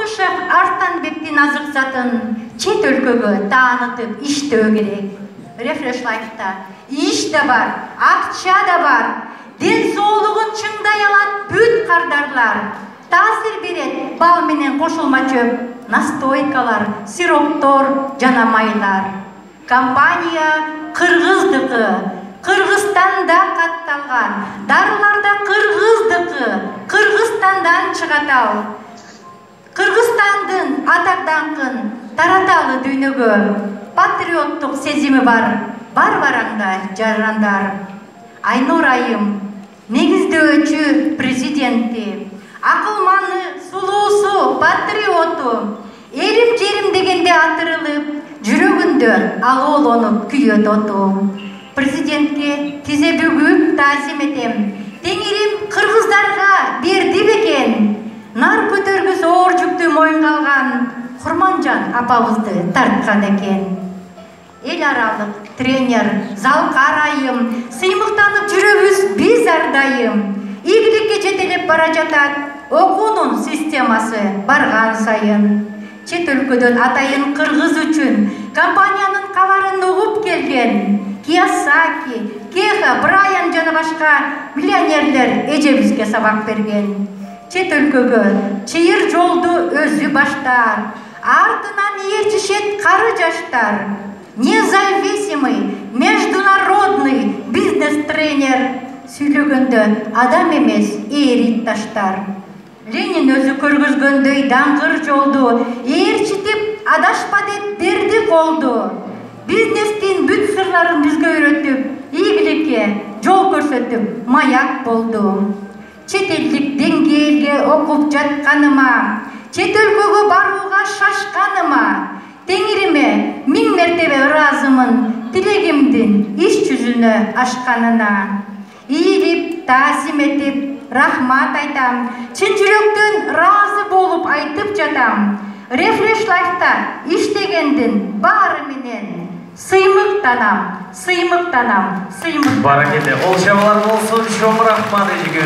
Куйнышев Арстанбектин азык затын чет өлкөгө таанытып иштөө керек. Refresh Life'та иш да бар, акча да бар, ден соолугун чыңдай алат бүт кардарлар. Таасир берет бал менен кошулма чөп, настойкалар, сироптор жана майлар. Компания кыргыздыкы, Кыргызстанда катталган, дарыларда кыргыздыкы, Кыргызстандан чыгатал. Кыргызстандын атак-даңкын тараталы дүйнөгө. Патриоттук сезими бар бараңда жарандар. Айнур айым, негиздөөчү президенти, акылманы, сулуусу, патриоту, элим жерим дегенде атырылып, жүрөгүндө алоолонуп күйөт оту. Президентке тизе бүгүп таазим этем. Теңирим кыргыздарга берди бекен. Нар көтөргүс оор жүктү моюнга алган Курманжан апабызды тарткан экен. Эл аралык тренер, Залкар айым, сыймыктанып жүрөбүз биз ардайым. Ийгиликке жетелеп бара жатат окуунун системасы барган сайын. Чет өлкөдөн атайын кыргыз үчүн компаниянын кабарын угуп келген Киясаки, Кеха, Брайан жана башка миллионерлер эжебизге сабак берген. Чет өлкөгө чыйыр жолду өзү баштар, артынан ээрчишет кары жаштар. Независимый, международный бизнес-тренер. Сүйлөгөндө адам эмес, ээрит таштар. Ленин өзү көргөзгөндөй даңгыр жолду ээрчитип, адашпа деп берди колду. Бизнестин бүт сырларын бизге үйрөтүп, ийгиликке жол көрсөтүп, маяк болду. Чет элдик деңгээлге окуп жатканыма, чет өлкөгө барууга шашканыма, Теңириме 1000 мертебе ыраазымын тилегимдин иш жүзүнө ашканына. Ийилип, таасим этип, рахмат айтам, чын жүрөктөн ыраазы болуп айтып жатам. Refresh Life'та иштегендин баары менен сыймыктанам. Баракелде, кол чабуулар болсун, чоң рахмат эжиге.